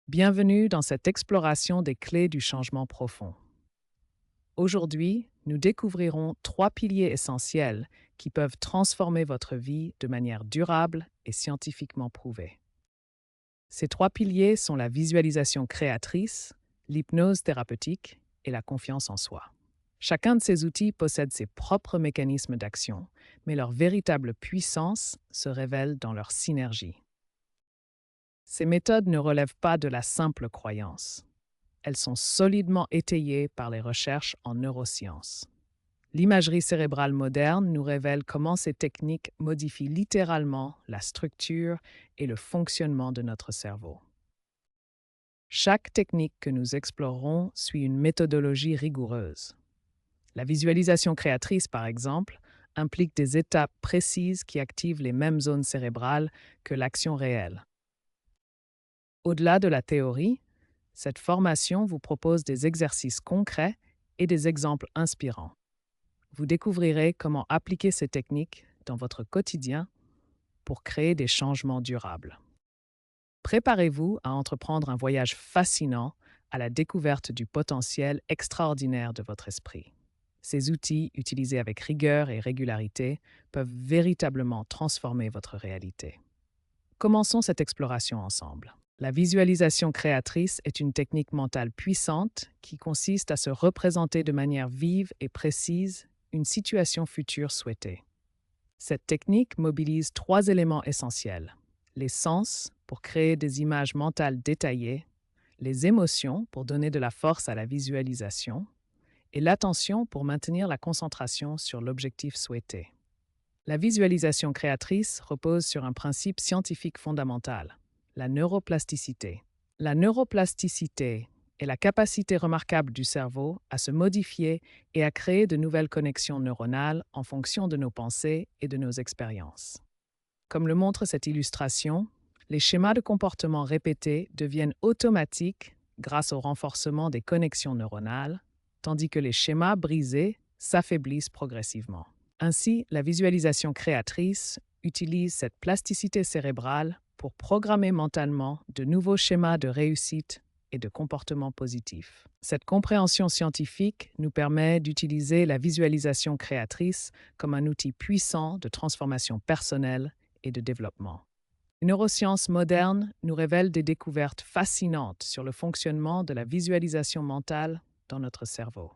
Bienvenue dans cette exploration des clés du changement profond. Aujourd'hui, nous découvrirons trois piliers essentiels qui peuvent transformer votre vie de manière durable et scientifiquement prouvée. Ces trois piliers sont la visualisation créatrice, l'hypnose thérapeutique et la confiance en soi. Chacun de ces outils possède ses propres mécanismes d'action, mais leur véritable puissance se révèle dans leur synergie. Ces méthodes ne relèvent pas de la simple croyance. Elles sont solidement étayées par les recherches en neurosciences. L'imagerie cérébrale moderne nous révèle comment ces techniques modifient littéralement la structure et le fonctionnement de notre cerveau. Chaque technique que nous explorerons suit une méthodologie rigoureuse. La visualisation créatrice, par exemple, implique des étapes précises qui activent les mêmes zones cérébrales que l'action réelle. Au-delà de la théorie, cette formation vous propose des exercices concrets et des exemples inspirants. Vous découvrirez comment appliquer ces techniques dans votre quotidien pour créer des changements durables. Préparez-vous à entreprendre un voyage fascinant à la découverte du potentiel extraordinaire de votre esprit. Ces outils, utilisés avec rigueur et régularité, peuvent véritablement transformer votre réalité. Commençons cette exploration ensemble. La visualisation créatrice est une technique mentale puissante qui consiste à se représenter de manière vive et précise une situation future souhaitée. Cette technique mobilise trois éléments essentiels: les sens pour créer des images mentales détaillées, les émotions pour donner de la force à la visualisation et l'attention pour maintenir la concentration sur l'objectif souhaité. La visualisation créatrice repose sur un principe scientifique fondamental: la neuroplasticité. La neuroplasticité est la capacité remarquable du cerveau à se modifier et à créer de nouvelles connexions neuronales en fonction de nos pensées et de nos expériences. Comme le montre cette illustration, les schémas de comportement répétés deviennent automatiques grâce au renforcement des connexions neuronales, tandis que les schémas brisés s'affaiblissent progressivement. Ainsi, la visualisation créatrice utilise cette plasticité cérébrale pour programmer mentalement de nouveaux schémas de réussite et de comportement positif. Cette compréhension scientifique nous permet d'utiliser la visualisation créatrice comme un outil puissant de transformation personnelle et de développement. Les neurosciences modernes nous révèlent des découvertes fascinantes sur le fonctionnement de la visualisation mentale dans notre cerveau.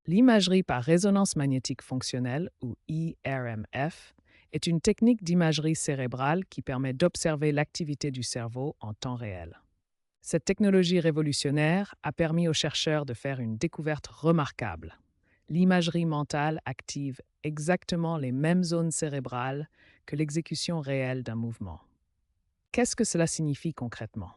L'imagerie par résonance magnétique fonctionnelle, ou IRMF, est une technique d'imagerie cérébrale qui permet d'observer l'activité du cerveau en temps réel. Cette technologie révolutionnaire a permis aux chercheurs de faire une découverte remarquable. L'imagerie mentale active exactement les mêmes zones cérébrales que l'exécution réelle d'un mouvement. Qu'est-ce que cela signifie concrètement?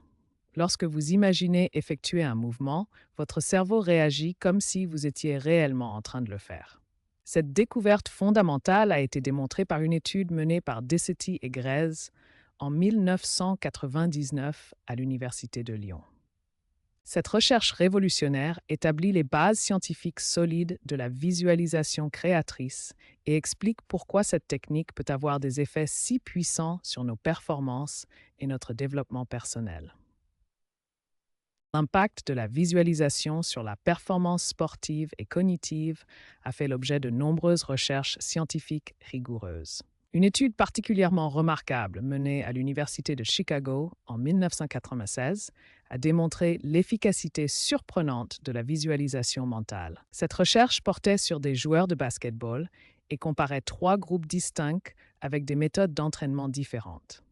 Lorsque vous imaginez effectuer un mouvement, votre cerveau réagit comme si vous étiez réellement en train de le faire. Cette découverte fondamentale a été démontrée par une étude menée par Decetti et Grez en 1999 à l'Université de Lyon. Cette recherche révolutionnaire établit les bases scientifiques solides de la visualisation créatrice et explique pourquoi cette technique peut avoir des effets si puissants sur nos performances et notre développement personnel. L'impact de la visualisation sur la performance sportive et cognitive a fait l'objet de nombreuses recherches scientifiques rigoureuses. Une étude particulièrement remarquable menée à l'Université de Chicago en 1996 a démontré l'efficacité surprenante de la visualisation mentale. Cette recherche portait sur des joueurs de basketball et comparait trois groupes distincts avec des méthodes d'entraînement différentes.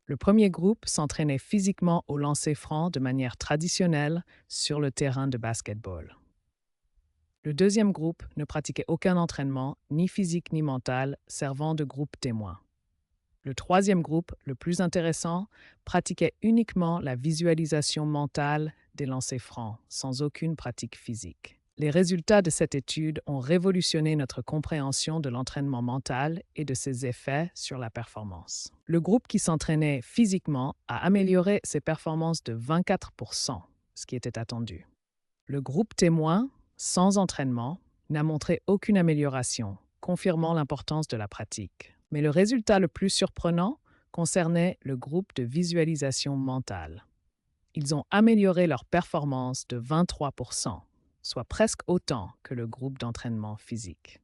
Le premier groupe s'entraînait physiquement au lancer franc de manière traditionnelle sur le terrain de basketball. Le deuxième groupe ne pratiquait aucun entraînement, ni physique ni mental, servant de groupe témoin. Le troisième groupe, le plus intéressant, pratiquait uniquement la visualisation mentale des lancers francs, sans aucune pratique physique. Les résultats de cette étude ont révolutionné notre compréhension de l'entraînement mental et de ses effets sur la performance. Le groupe qui s'entraînait physiquement a amélioré ses performances de 24%, ce qui était attendu. Le groupe témoin, sans entraînement, n'a montré aucune amélioration, confirmant l'importance de la pratique. Mais le résultat le plus surprenant concernait le groupe de visualisation mentale. Ils ont amélioré leur performance de 23%, soit presque autant que le groupe d'entraînement physique.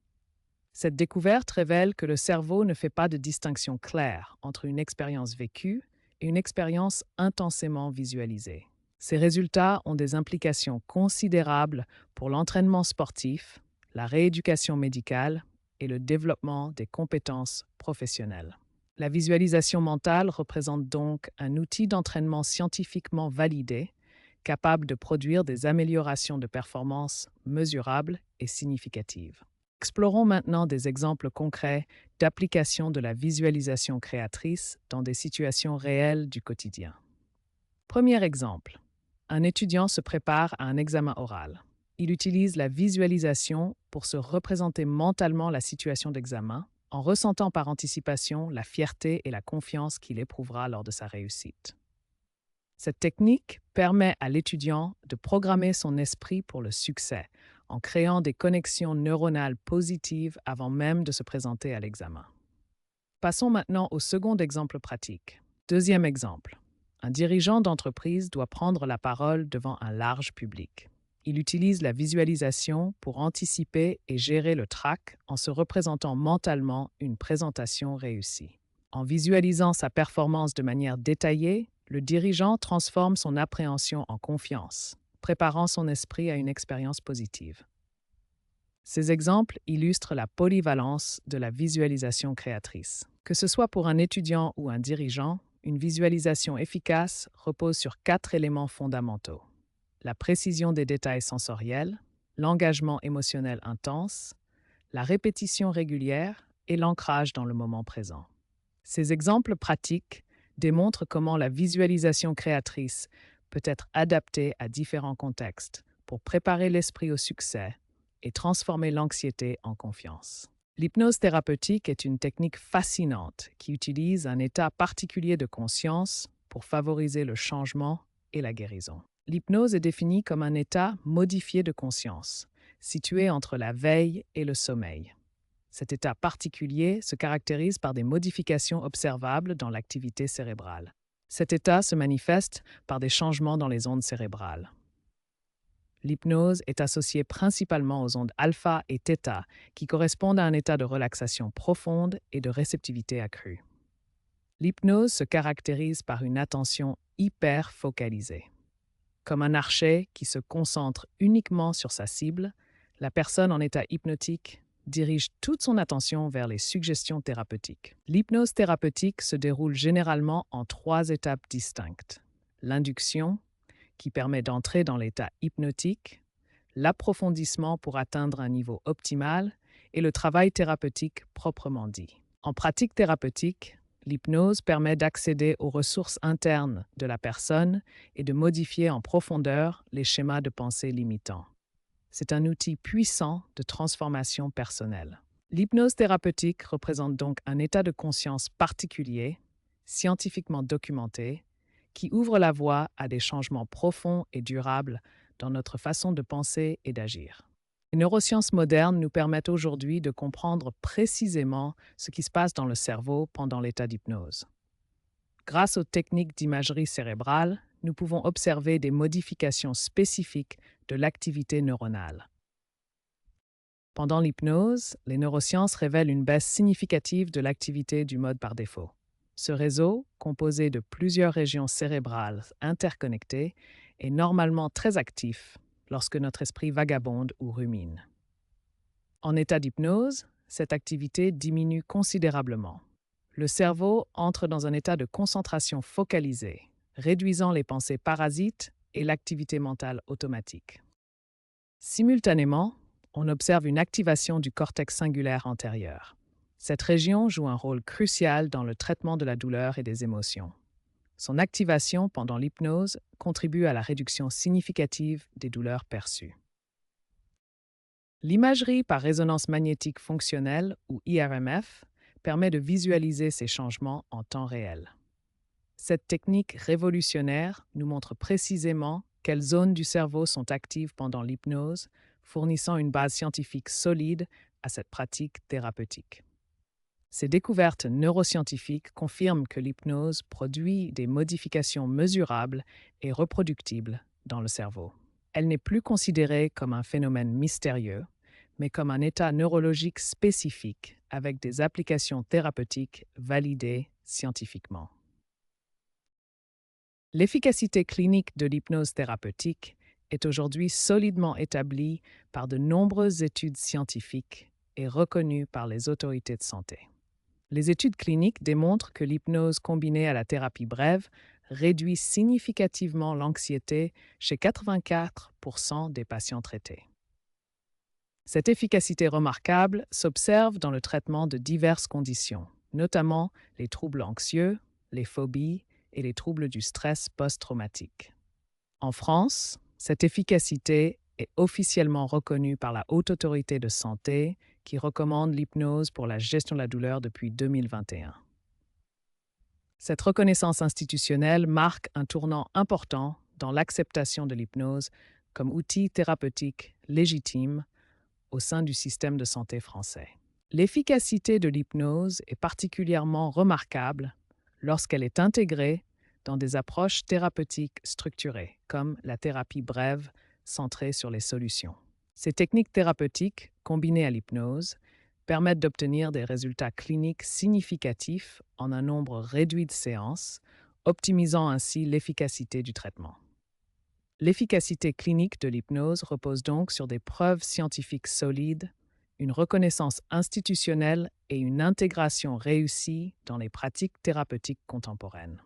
Cette découverte révèle que le cerveau ne fait pas de distinction claire entre une expérience vécue et une expérience intensément visualisée. Ces résultats ont des implications considérables pour l'entraînement sportif, la rééducation médicale et le développement des compétences professionnelles. La visualisation mentale représente donc un outil d'entraînement scientifiquement validé, capable de produire des améliorations de performance mesurables et significatives. Explorons maintenant des exemples concrets d'application de la visualisation créatrice dans des situations réelles du quotidien. Premier exemple. Un étudiant se prépare à un examen oral. Il utilise la visualisation pour se représenter mentalement la situation d'examen, en ressentant par anticipation la fierté et la confiance qu'il éprouvera lors de sa réussite. Cette technique permet à l'étudiant de programmer son esprit pour le succès, en créant des connexions neuronales positives avant même de se présenter à l'examen. Passons maintenant au second exemple pratique. Deuxième exemple. Un dirigeant d'entreprise doit prendre la parole devant un large public. Il utilise la visualisation pour anticiper et gérer le trac en se représentant mentalement une présentation réussie. En visualisant sa performance de manière détaillée, le dirigeant transforme son appréhension en confiance, préparant son esprit à une expérience positive. Ces exemples illustrent la polyvalence de la visualisation créatrice. Que ce soit pour un étudiant ou un dirigeant, une visualisation efficace repose sur 4 éléments fondamentaux: la précision des détails sensoriels, l'engagement émotionnel intense, la répétition régulière et l'ancrage dans le moment présent. Ces exemples pratiques démontrent comment la visualisation créatrice peut être adaptée à différents contextes pour préparer l'esprit au succès et transformer l'anxiété en confiance. L'hypnose thérapeutique est une technique fascinante qui utilise un état particulier de conscience pour favoriser le changement et la guérison. L'hypnose est définie comme un état modifié de conscience, situé entre la veille et le sommeil. Cet état particulier se caractérise par des modifications observables dans l'activité cérébrale. Cet état se manifeste par des changements dans les ondes cérébrales. L'hypnose est associée principalement aux ondes alpha et theta, qui correspondent à un état de relaxation profonde et de réceptivité accrue. L'hypnose se caractérise par une attention hyper focalisée. Comme un archer qui se concentre uniquement sur sa cible, la personne en état hypnotique dirige toute son attention vers les suggestions thérapeutiques. L'hypnose thérapeutique se déroule généralement en 3 étapes distinctes: l'induction, qui permet d'entrer dans l'état hypnotique, l'approfondissement pour atteindre un niveau optimal et le travail thérapeutique proprement dit. En pratique thérapeutique, l'hypnose permet d'accéder aux ressources internes de la personne et de modifier en profondeur les schémas de pensée limitants. C'est un outil puissant de transformation personnelle. L'hypnose thérapeutique représente donc un état de conscience particulier, scientifiquement documenté, qui ouvre la voie à des changements profonds et durables dans notre façon de penser et d'agir. Les neurosciences modernes nous permettent aujourd'hui de comprendre précisément ce qui se passe dans le cerveau pendant l'état d'hypnose. Grâce aux techniques d'imagerie cérébrale, nous pouvons observer des modifications spécifiques de l'activité neuronale. Pendant l'hypnose, les neurosciences révèlent une baisse significative de l'activité du mode par défaut. Ce réseau, composé de plusieurs régions cérébrales interconnectées, est normalement très actif lorsque notre esprit vagabonde ou rumine. En état d'hypnose, cette activité diminue considérablement. Le cerveau entre dans un état de concentration focalisée, réduisant les pensées parasites et l'activité mentale automatique. Simultanément, on observe une activation du cortex singulaire antérieur. Cette région joue un rôle crucial dans le traitement de la douleur et des émotions. Son activation pendant l'hypnose contribue à la réduction significative des douleurs perçues. L'imagerie par résonance magnétique fonctionnelle, ou IRMF, permet de visualiser ces changements en temps réel. Cette technique révolutionnaire nous montre précisément quelles zones du cerveau sont actives pendant l'hypnose, fournissant une base scientifique solide à cette pratique thérapeutique. Ces découvertes neuroscientifiques confirment que l'hypnose produit des modifications mesurables et reproductibles dans le cerveau. Elle n'est plus considérée comme un phénomène mystérieux, mais comme un état neurologique spécifique avec des applications thérapeutiques validées scientifiquement. L'efficacité clinique de l'hypnose thérapeutique est aujourd'hui solidement établie par de nombreuses études scientifiques et reconnue par les autorités de santé. Les études cliniques démontrent que l'hypnose combinée à la thérapie brève réduit significativement l'anxiété chez 84% des patients traités. Cette efficacité remarquable s'observe dans le traitement de diverses conditions, notamment les troubles anxieux, les phobies et les troubles du stress post-traumatique. En France, cette efficacité est officiellement reconnue par la Haute Autorité de Santé qui recommande l'hypnose pour la gestion de la douleur depuis 2021. Cette reconnaissance institutionnelle marque un tournant important dans l'acceptation de l'hypnose comme outil thérapeutique légitime au sein du système de santé français. L'efficacité de l'hypnose est particulièrement remarquable lorsqu'elle est intégrée dans des approches thérapeutiques structurées, comme la thérapie brève centrée sur les solutions. Ces techniques thérapeutiques, combinées à l'hypnose, permettent d'obtenir des résultats cliniques significatifs en un nombre réduit de séances, optimisant ainsi l'efficacité du traitement. L'efficacité clinique de l'hypnose repose donc sur des preuves scientifiques solides, une reconnaissance institutionnelle et une intégration réussie dans les pratiques thérapeutiques contemporaines.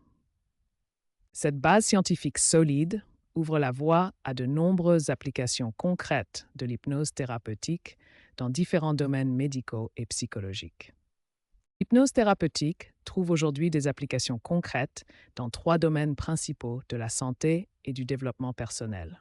Cette base scientifique solide ouvre la voie à de nombreuses applications concrètes de l'hypnose thérapeutique dans différents domaines médicaux et psychologiques. L'hypnose thérapeutique trouve aujourd'hui des applications concrètes dans 3 domaines principaux de la santé et du développement personnel.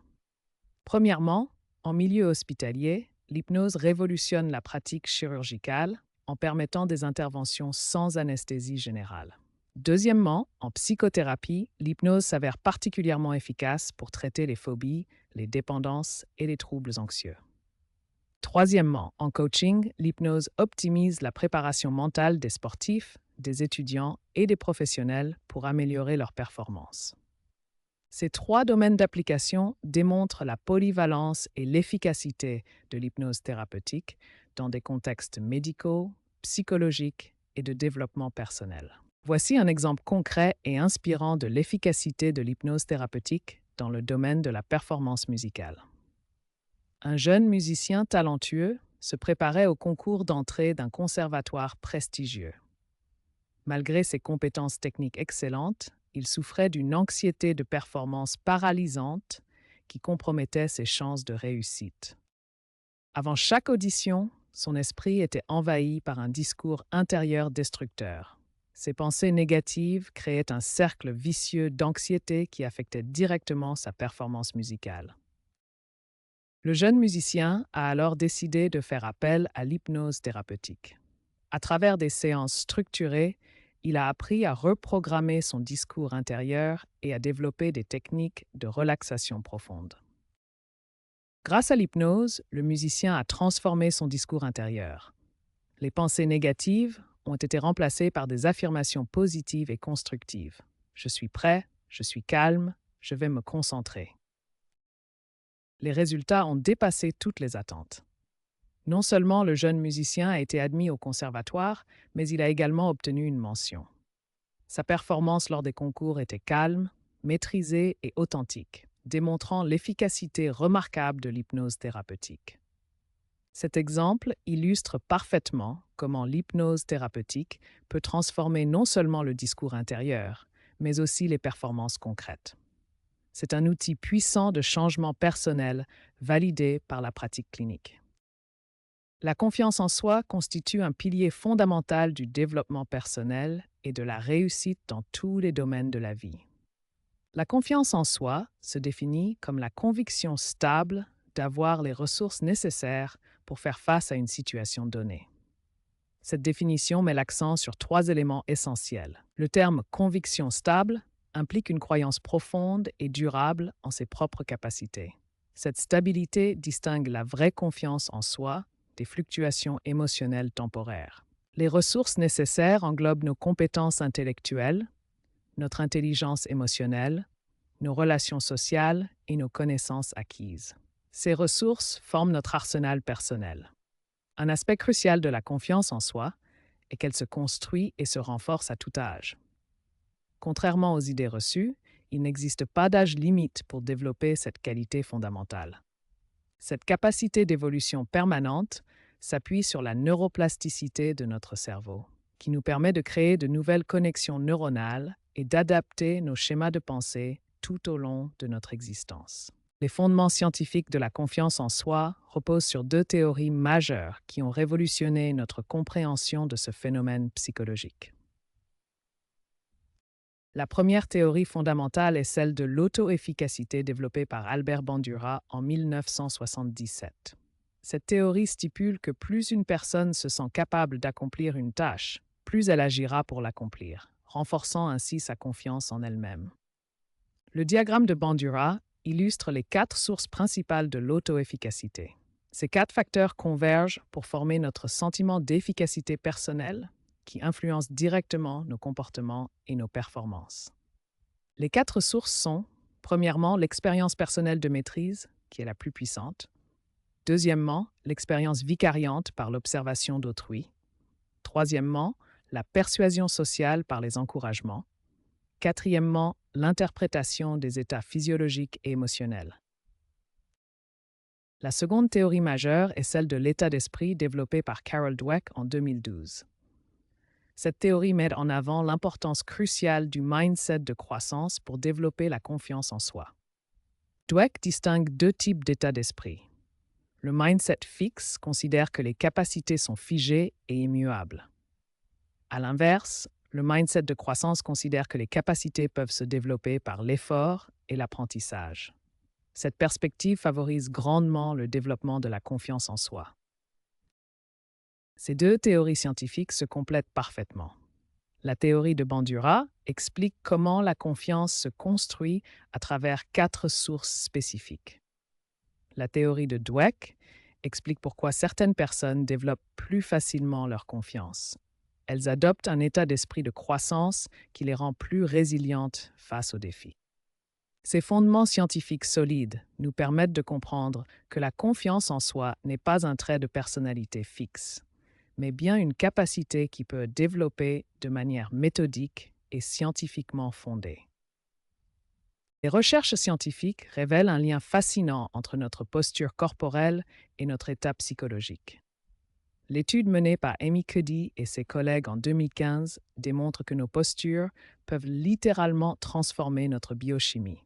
Premièrement, en milieu hospitalier, l'hypnose révolutionne la pratique chirurgicale en permettant des interventions sans anesthésie générale. Deuxièmement, en psychothérapie, l'hypnose s'avère particulièrement efficace pour traiter les phobies, les dépendances et les troubles anxieux. Troisièmement, en coaching, l'hypnose optimise la préparation mentale des sportifs, des étudiants et des professionnels pour améliorer leur performance. Ces 3 domaines d'application démontrent la polyvalence et l'efficacité de l'hypnose thérapeutique dans des contextes médicaux, psychologiques et de développement personnel. Voici un exemple concret et inspirant de l'efficacité de l'hypnose thérapeutique dans le domaine de la performance musicale. Un jeune musicien talentueux se préparait au concours d'entrée d'un conservatoire prestigieux. Malgré ses compétences techniques excellentes, il souffrait d'une anxiété de performance paralysante qui compromettait ses chances de réussite. Avant chaque audition, son esprit était envahi par un discours intérieur destructeur. Ses pensées négatives créaient un cercle vicieux d'anxiété qui affectait directement sa performance musicale. Le jeune musicien a alors décidé de faire appel à l'hypnose thérapeutique. À travers des séances structurées, il a appris à reprogrammer son discours intérieur et à développer des techniques de relaxation profonde. Grâce à l'hypnose, le musicien a transformé son discours intérieur. Les pensées négatives ont été remplacées par des affirmations positives et constructives. Je suis prêt, je suis calme, je vais me concentrer. Les résultats ont dépassé toutes les attentes. Non seulement le jeune musicien a été admis au conservatoire, mais il a également obtenu une mention. Sa performance lors des concours était calme, maîtrisée et authentique, démontrant l'efficacité remarquable de l'hypnose thérapeutique. Cet exemple illustre parfaitement comment l'hypnose thérapeutique peut transformer non seulement le discours intérieur, mais aussi les performances concrètes. C'est un outil puissant de changement personnel validé par la pratique clinique. La confiance en soi constitue un pilier fondamental du développement personnel et de la réussite dans tous les domaines de la vie. La confiance en soi se définit comme la conviction stable d'avoir les ressources nécessaires pour faire face à une situation donnée. Cette définition met l'accent sur 3 éléments essentiels. Le terme « conviction stable » implique une croyance profonde et durable en ses propres capacités. Cette stabilité distingue la vraie confiance en soi des fluctuations émotionnelles temporaires. Les ressources nécessaires englobent nos compétences intellectuelles, notre intelligence émotionnelle, nos relations sociales et nos connaissances acquises. Ces ressources forment notre arsenal personnel. Un aspect crucial de la confiance en soi est qu'elle se construit et se renforce à tout âge. Contrairement aux idées reçues, il n'existe pas d'âge limite pour développer cette qualité fondamentale. Cette capacité d'évolution permanente s'appuie sur la neuroplasticité de notre cerveau, qui nous permet de créer de nouvelles connexions neuronales et d'adapter nos schémas de pensée tout au long de notre existence. Les fondements scientifiques de la confiance en soi reposent sur deux théories majeures qui ont révolutionné notre compréhension de ce phénomène psychologique. La première théorie fondamentale est celle de l'auto-efficacité développée par Albert Bandura en 1977. Cette théorie stipule que plus une personne se sent capable d'accomplir une tâche, plus elle agira pour l'accomplir, renforçant ainsi sa confiance en elle-même. Le diagramme de Bandura illustre les 4 sources principales de l'auto-efficacité. Ces 4 facteurs convergent pour former notre sentiment d'efficacité personnelle qui influence directement nos comportements et nos performances. Les 4 sources sont, premièrement, l'expérience personnelle de maîtrise, qui est la plus puissante. Deuxièmement, l'expérience vicariante par l'observation d'autrui. Troisièmement, la persuasion sociale par les encouragements. Quatrièmement, l'interprétation des états physiologiques et émotionnels. La seconde théorie majeure est celle de l'état d'esprit développée par Carol Dweck en 2012. Cette théorie met en avant l'importance cruciale du mindset de croissance pour développer la confiance en soi. Dweck distingue 2 types d'état d'esprit. Le mindset fixe considère que les capacités sont figées et immuables. À l'inverse, le mindset de croissance considère que les capacités peuvent se développer par l'effort et l'apprentissage. Cette perspective favorise grandement le développement de la confiance en soi. Ces 2 théories scientifiques se complètent parfaitement. La théorie de Bandura explique comment la confiance se construit à travers 4 sources spécifiques. La théorie de Dweck explique pourquoi certaines personnes développent plus facilement leur confiance. Elles adoptent un état d'esprit de croissance qui les rend plus résilientes face aux défis. Ces fondements scientifiques solides nous permettent de comprendre que la confiance en soi n'est pas un trait de personnalité fixe, mais bien une capacité qui peut développer de manière méthodique et scientifiquement fondée. Les recherches scientifiques révèlent un lien fascinant entre notre posture corporelle et notre état psychologique. L'étude menée par Amy Cuddy et ses collègues en 2015 démontre que nos postures peuvent littéralement transformer notre biochimie.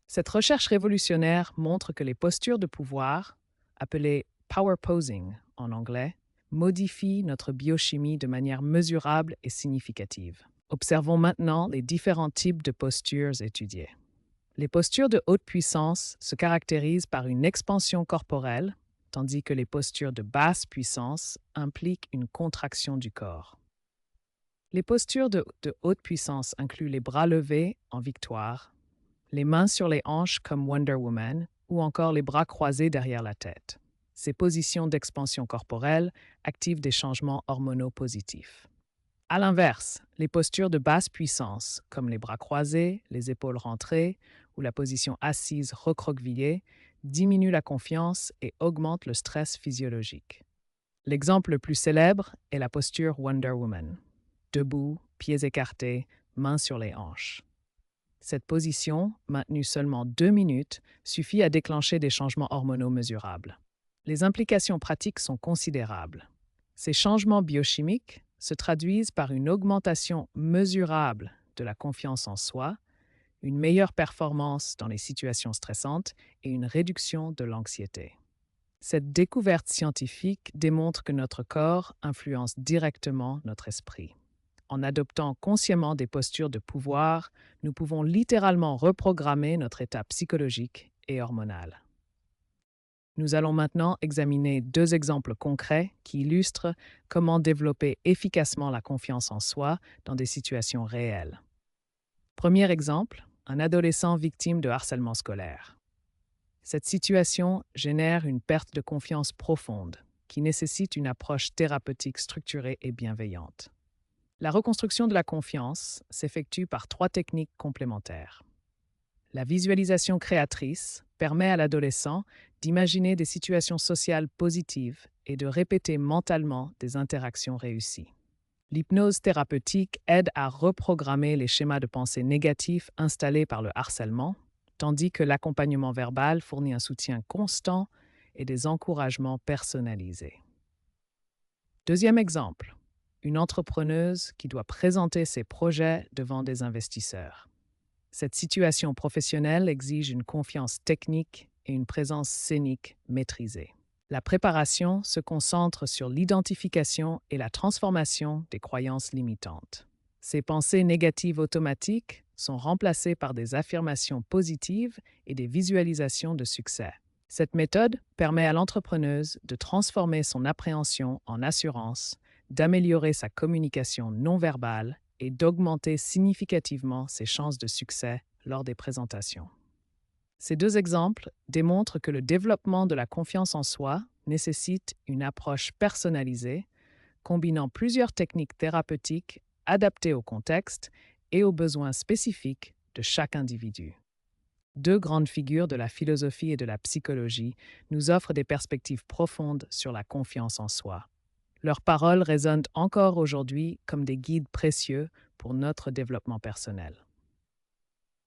Cette recherche révolutionnaire montre que les postures de pouvoir, appelées power posing en anglais, modifient notre biochimie de manière mesurable et significative. Observons maintenant les différents types de postures étudiées. Les postures de haute puissance se caractérisent par une expansion corporelle, tandis que les postures de basse puissance impliquent une contraction du corps. Les postures de haute puissance incluent les bras levés en victoire, les mains sur les hanches comme Wonder Woman ou encore les bras croisés derrière la tête. Ces positions d'expansion corporelle activent des changements hormonaux positifs. À l'inverse, les postures de basse puissance, comme les bras croisés, les épaules rentrées ou la position assise recroquevillée, diminuent la confiance et augmentent le stress physiologique. L'exemple le plus célèbre est la posture Wonder Woman. Debout, pieds écartés, mains sur les hanches. Cette position, maintenue seulement 2 minutes, suffit à déclencher des changements hormonaux mesurables. Les implications pratiques sont considérables. Ces changements biochimiques se traduisent par une augmentation mesurable de la confiance en soi, une meilleure performance dans les situations stressantes et une réduction de l'anxiété. Cette découverte scientifique démontre que notre corps influence directement notre esprit. En adoptant consciemment des postures de pouvoir, nous pouvons littéralement reprogrammer notre état psychologique et hormonal. Nous allons maintenant examiner 2 exemples concrets qui illustrent comment développer efficacement la confiance en soi dans des situations réelles. Premier exemple, un adolescent victime de harcèlement scolaire. Cette situation génère une perte de confiance profonde. qui nécessitent une approche thérapeutique structurée et bienveillante. La reconstruction de la confiance s'effectue par 3 techniques complémentaires. La visualisation créatrice permet à l'adolescent d'imaginer des situations sociales positives et de répéter mentalement des interactions réussies. L'hypnose thérapeutique aide à reprogrammer les schémas de pensée négatifs installés par le harcèlement, tandis que l'accompagnement verbal fournit un soutien constant et des encouragements personnalisés. Deuxième exemple, une entrepreneuse qui doit présenter ses projets devant des investisseurs. Cette situation professionnelle exige une confiance technique et une présence scénique maîtrisée. La préparation se concentre sur l'identification et la transformation des croyances limitantes. Ces pensées négatives automatiques sont remplacées par des affirmations positives et des visualisations de succès. Cette méthode permet à l'entrepreneuse de transformer son appréhension en assurance, d'améliorer sa communication non verbale et d'augmenter significativement ses chances de succès lors des présentations. Ces 2 exemples démontrent que le développement de la confiance en soi nécessite une approche personnalisée, combinant plusieurs techniques thérapeutiques adaptées au contexte et aux besoins spécifiques de chaque individu. 2 grandes figures de la philosophie et de la psychologie nous offrent des perspectives profondes sur la confiance en soi. Leurs paroles résonnent encore aujourd'hui comme des guides précieux pour notre développement personnel.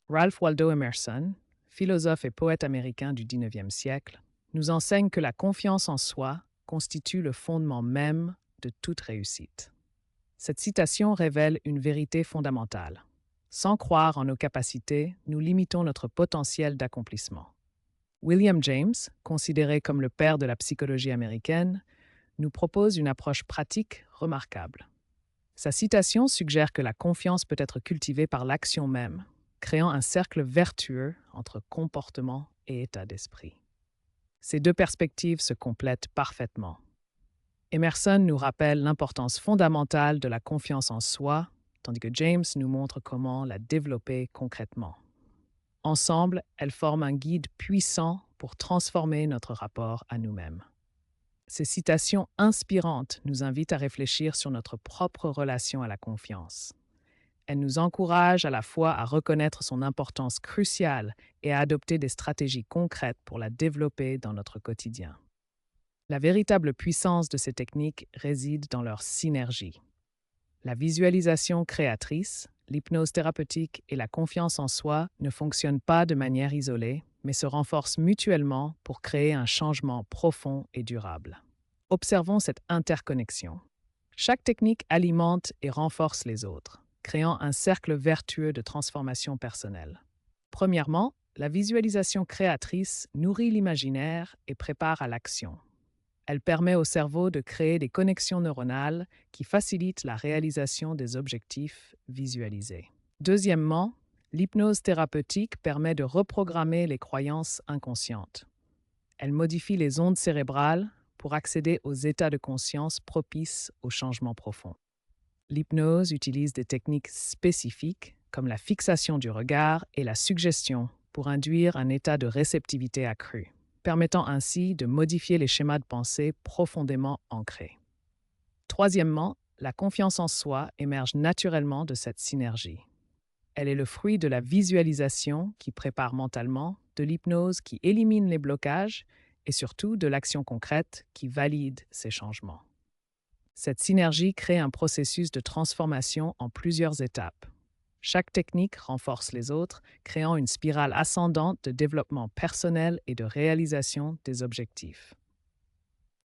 Ralph Waldo Emerson, philosophe et poète américain du 19e siècle, nous enseigne que la confiance en soi constitue le fondement même de toute réussite. Cette citation révèle une vérité fondamentale. Sans croire en nos capacités, nous limitons notre potentiel d'accomplissement. William James, considéré comme le père de la psychologie américaine, nous propose une approche pratique remarquable. Sa citation suggère que la confiance peut être cultivée par l'action même, créant un cercle vertueux entre comportement et état d'esprit. Ces 2 perspectives se complètent parfaitement. Emerson nous rappelle l'importance fondamentale de la confiance en soi, tandis que James nous montre comment la développer concrètement. Ensemble, elles forment un guide puissant pour transformer notre rapport à nous-mêmes. Ces citations inspirantes nous invitent à réfléchir sur notre propre relation à la confiance. Elles nous encouragent à la fois à reconnaître son importance cruciale et à adopter des stratégies concrètes pour la développer dans notre quotidien. La véritable puissance de ces techniques réside dans leur synergie. La visualisation créatrice, l'hypnose thérapeutique et la confiance en soi ne fonctionnent pas de manière isolée, mais se renforcent mutuellement pour créer un changement profond et durable. Observons cette interconnexion. Chaque technique alimente et renforce les autres, créant un cercle vertueux de transformation personnelle. Premièrement, la visualisation créatrice nourrit l'imaginaire et prépare à l'action. Elle permet au cerveau de créer des connexions neuronales qui facilitent la réalisation des objectifs visualisés. Deuxièmement, l'hypnose thérapeutique permet de reprogrammer les croyances inconscientes. Elle modifie les ondes cérébrales pour accéder aux états de conscience propices au changement profond. L'hypnose utilise des techniques spécifiques comme la fixation du regard et la suggestion pour induire un état de réceptivité accrue, permettant ainsi de modifier les schémas de pensée profondément ancrés. Troisièmement, la confiance en soi émerge naturellement de cette synergie. Elle est le fruit de la visualisation qui prépare mentalement, de l'hypnose qui élimine les blocages et surtout de l'action concrète qui valide ces changements. Cette synergie crée un processus de transformation en plusieurs étapes. Chaque technique renforce les autres, créant une spirale ascendante de développement personnel et de réalisation des objectifs.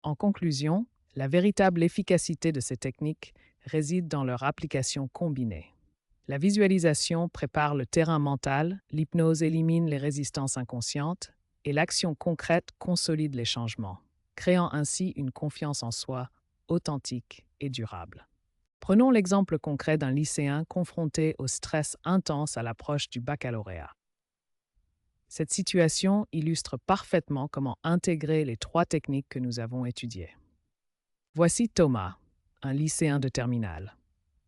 En conclusion, la véritable efficacité de ces techniques réside dans leur application combinée. La visualisation prépare le terrain mental, l'hypnose élimine les résistances inconscientes et l'action concrète consolide les changements, créant ainsi une confiance en soi authentique et durable. Prenons l'exemple concret d'un lycéen confronté au stress intense à l'approche du baccalauréat. Cette situation illustre parfaitement comment intégrer les 3 techniques que nous avons étudiées. Voici Thomas, un lycéen de terminale.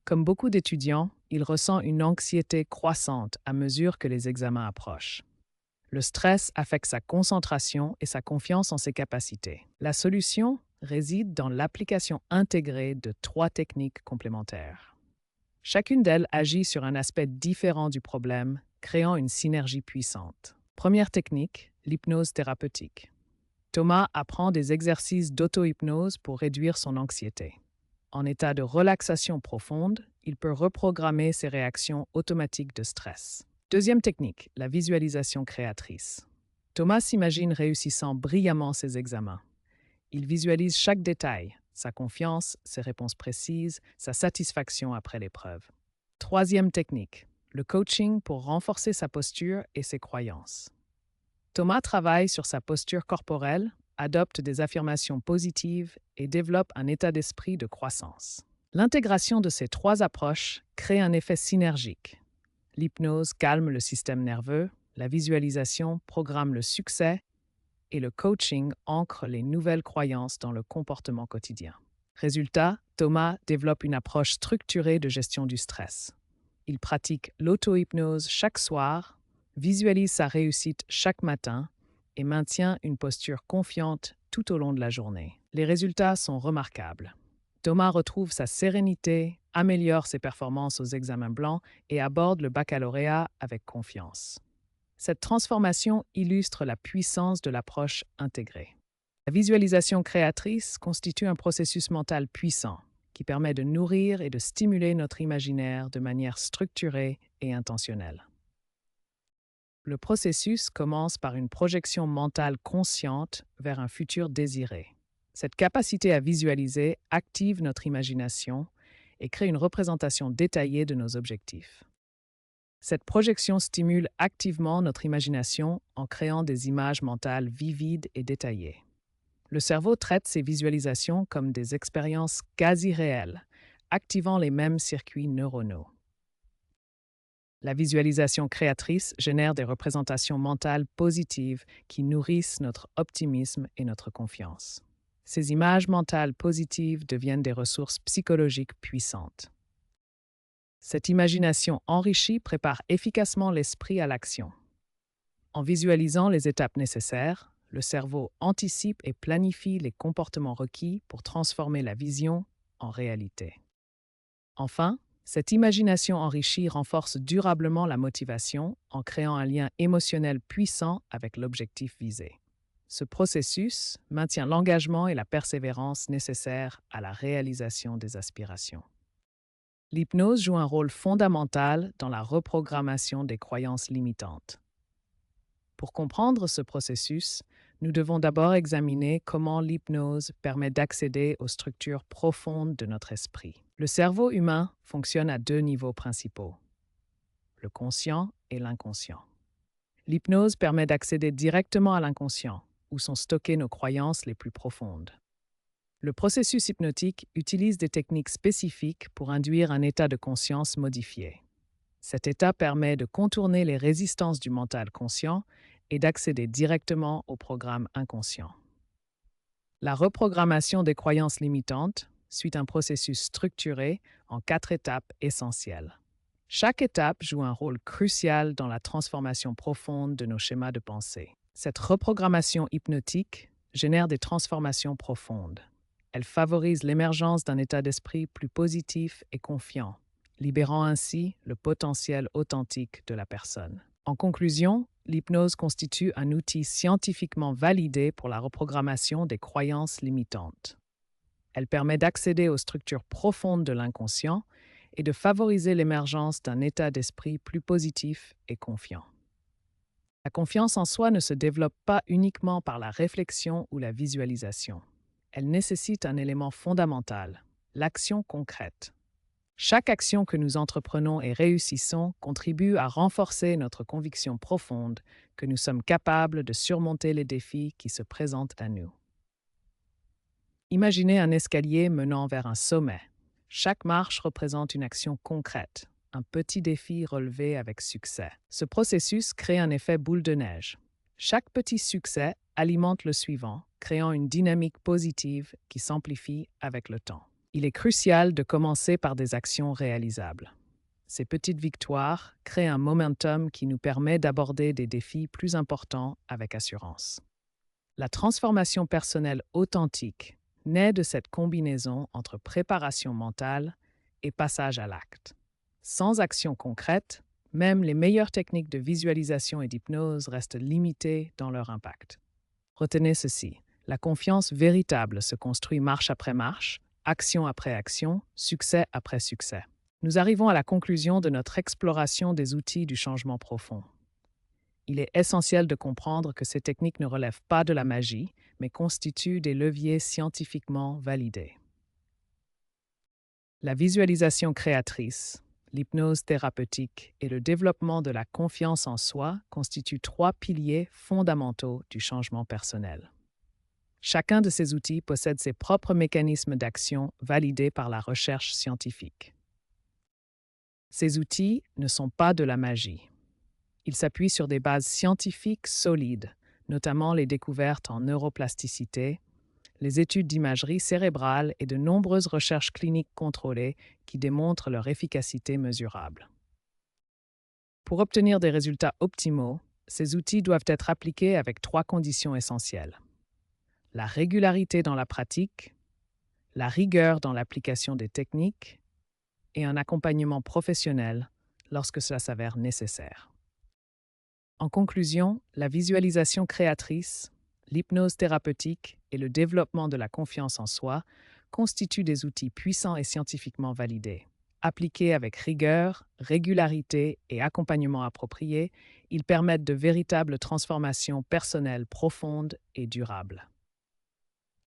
Comme beaucoup d'étudiants, il ressent une anxiété croissante à mesure que les examens approchent. Le stress affecte sa concentration et sa confiance en ses capacités. La solution réside dans l'application intégrée de 3 techniques complémentaires. Chacune d'elles agit sur un aspect différent du problème, créant une synergie puissante. Première technique, l'hypnose thérapeutique. Thomas apprend des exercices d'auto-hypnose pour réduire son anxiété. En état de relaxation profonde, il peut reprogrammer ses réactions automatiques de stress. Deuxième technique, la visualisation créatrice. Thomas s'imagine réussissant brillamment ses examens. Il visualise chaque détail, sa confiance, ses réponses précises, sa satisfaction après l'épreuve. Troisième technique, le coaching pour renforcer sa posture et ses croyances. Thomas travaille sur sa posture corporelle, adopte des affirmations positives et développe un état d'esprit de croissance. L'intégration de ces 3 approches crée un effet synergique. L'hypnose calme le système nerveux, la visualisation programme le succès et le coaching ancre les nouvelles croyances dans le comportement quotidien. Résultat, Thomas développe une approche structurée de gestion du stress. Il pratique l'auto-hypnose chaque soir, visualise sa réussite chaque matin et maintient une posture confiante tout au long de la journée. Les résultats sont remarquables. Thomas retrouve sa sérénité, améliore ses performances aux examens blancs et aborde le baccalauréat avec confiance. Cette transformation illustre la puissance de l'approche intégrée. La visualisation créatrice constitue un processus mental puissant qui permet de nourrir et de stimuler notre imaginaire de manière structurée et intentionnelle. Le processus commence par une projection mentale consciente vers un futur désiré. Cette capacité à visualiser active notre imagination et crée une représentation détaillée de nos objectifs. Cette projection stimule activement notre imagination en créant des images mentales vivides et détaillées. Le cerveau traite ces visualisations comme des expériences quasi réelles, activant les mêmes circuits neuronaux. La visualisation créatrice génère des représentations mentales positives qui nourrissent notre optimisme et notre confiance. Ces images mentales positives deviennent des ressources psychologiques puissantes. Cette imagination enrichie prépare efficacement l'esprit à l'action. En visualisant les étapes nécessaires, le cerveau anticipe et planifie les comportements requis pour transformer la vision en réalité. Enfin, cette imagination enrichie renforce durablement la motivation en créant un lien émotionnel puissant avec l'objectif visé. Ce processus maintient l'engagement et la persévérance nécessaires à la réalisation des aspirations. L'hypnose joue un rôle fondamental dans la reprogrammation des croyances limitantes. Pour comprendre ce processus, nous devons d'abord examiner comment l'hypnose permet d'accéder aux structures profondes de notre esprit. Le cerveau humain fonctionne à 2 niveaux principaux, le conscient et l'inconscient. L'hypnose permet d'accéder directement à l'inconscient, où sont stockées nos croyances les plus profondes. Le processus hypnotique utilise des techniques spécifiques pour induire un état de conscience modifié. Cet état permet de contourner les résistances du mental conscient et d'accéder directement au programme inconscient. La reprogrammation des croyances limitantes suit un processus structuré en 4 étapes essentielles. Chaque étape joue un rôle crucial dans la transformation profonde de nos schémas de pensée. Cette reprogrammation hypnotique génère des transformations profondes. Elle favorise l'émergence d'un état d'esprit plus positif et confiant, libérant ainsi le potentiel authentique de la personne. En conclusion, l'hypnose constitue un outil scientifiquement validé pour la reprogrammation des croyances limitantes. Elle permet d'accéder aux structures profondes de l'inconscient et de favoriser l'émergence d'un état d'esprit plus positif et confiant. La confiance en soi ne se développe pas uniquement par la réflexion ou la visualisation. Elle nécessite un élément fondamental, l'action concrète. Chaque action que nous entreprenons et réussissons contribue à renforcer notre conviction profonde que nous sommes capables de surmonter les défis qui se présentent à nous. Imaginez un escalier menant vers un sommet. Chaque marche représente une action concrète, un petit défi relevé avec succès. Ce processus crée un effet boule de neige. Chaque petit succès alimente le suivant, créant une dynamique positive qui s'amplifie avec le temps. Il est crucial de commencer par des actions réalisables. Ces petites victoires créent un momentum qui nous permet d'aborder des défis plus importants avec assurance. La transformation personnelle authentique naît de cette combinaison entre préparation mentale et passage à l'acte. Sans action concrète, même les meilleures techniques de visualisation et d'hypnose restent limitées dans leur impact. Retenez ceci, la confiance véritable se construit marche après marche, action après action, succès après succès. Nous arrivons à la conclusion de notre exploration des outils du changement profond. Il est essentiel de comprendre que ces techniques ne relèvent pas de la magie, mais constituent des leviers scientifiquement validés. La visualisation créatrice, l'hypnose thérapeutique et le développement de la confiance en soi constituent trois piliers fondamentaux du changement personnel. Chacun de ces outils possède ses propres mécanismes d'action validés par la recherche scientifique. Ces outils ne sont pas de la magie. Ils s'appuient sur des bases scientifiques solides, notamment les découvertes en neuroplasticité, les études d'imagerie cérébrale et de nombreuses recherches cliniques contrôlées qui démontrent leur efficacité mesurable. Pour obtenir des résultats optimaux, ces outils doivent être appliqués avec trois conditions essentielles. La régularité dans la pratique, la rigueur dans l'application des techniques et un accompagnement professionnel lorsque cela s'avère nécessaire. En conclusion, la visualisation créatrice, l'hypnose thérapeutique et le développement de la confiance en soi constituent des outils puissants et scientifiquement validés. Appliqués avec rigueur, régularité et accompagnement approprié, ils permettent de véritables transformations personnelles profondes et durables.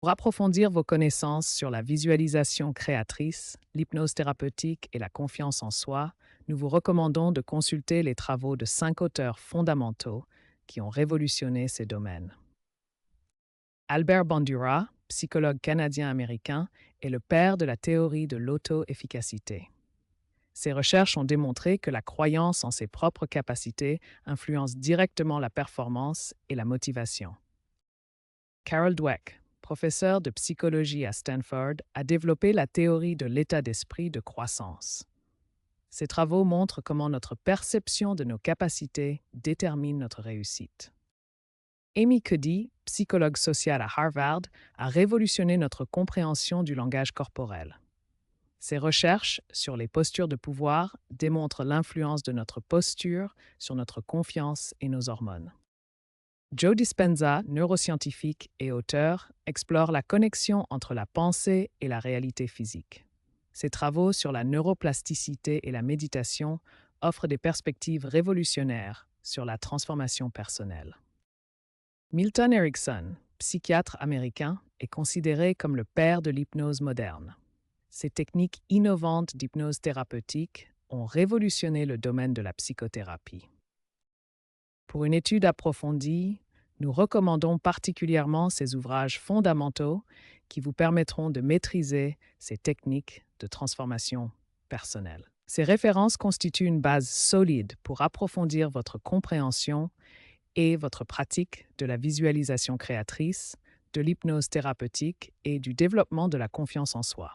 Pour approfondir vos connaissances sur la visualisation créatrice, l'hypnose thérapeutique et la confiance en soi, nous vous recommandons de consulter les travaux de 5 auteurs fondamentaux qui ont révolutionné ces domaines. Albert Bandura, psychologue canadien-américain, est le père de la théorie de l'auto-efficacité. Ses recherches ont démontré que la croyance en ses propres capacités influence directement la performance et la motivation. Carol Dweck, professeur de psychologie à Stanford, a développé la théorie de l'état d'esprit de croissance. Ces travaux montrent comment notre perception de nos capacités détermine notre réussite. Amy Cuddy, psychologue sociale à Harvard, a révolutionné notre compréhension du langage corporel. Ses recherches sur les postures de pouvoir démontrent l'influence de notre posture sur notre confiance et nos hormones. Joe Dispenza, neuroscientifique et auteur, explore la connexion entre la pensée et la réalité physique. Ses travaux sur la neuroplasticité et la méditation offrent des perspectives révolutionnaires sur la transformation personnelle. Milton Erickson, psychiatre américain, est considéré comme le père de l'hypnose moderne. Ces techniques innovantes d'hypnose thérapeutique ont révolutionné le domaine de la psychothérapie. Pour une étude approfondie, nous recommandons particulièrement ces ouvrages fondamentaux qui vous permettront de maîtriser ces techniques de transformation personnelle. Ces références constituent une base solide pour approfondir votre compréhension et votre pratique de la visualisation créatrice, de l'hypnose thérapeutique et du développement de la confiance en soi.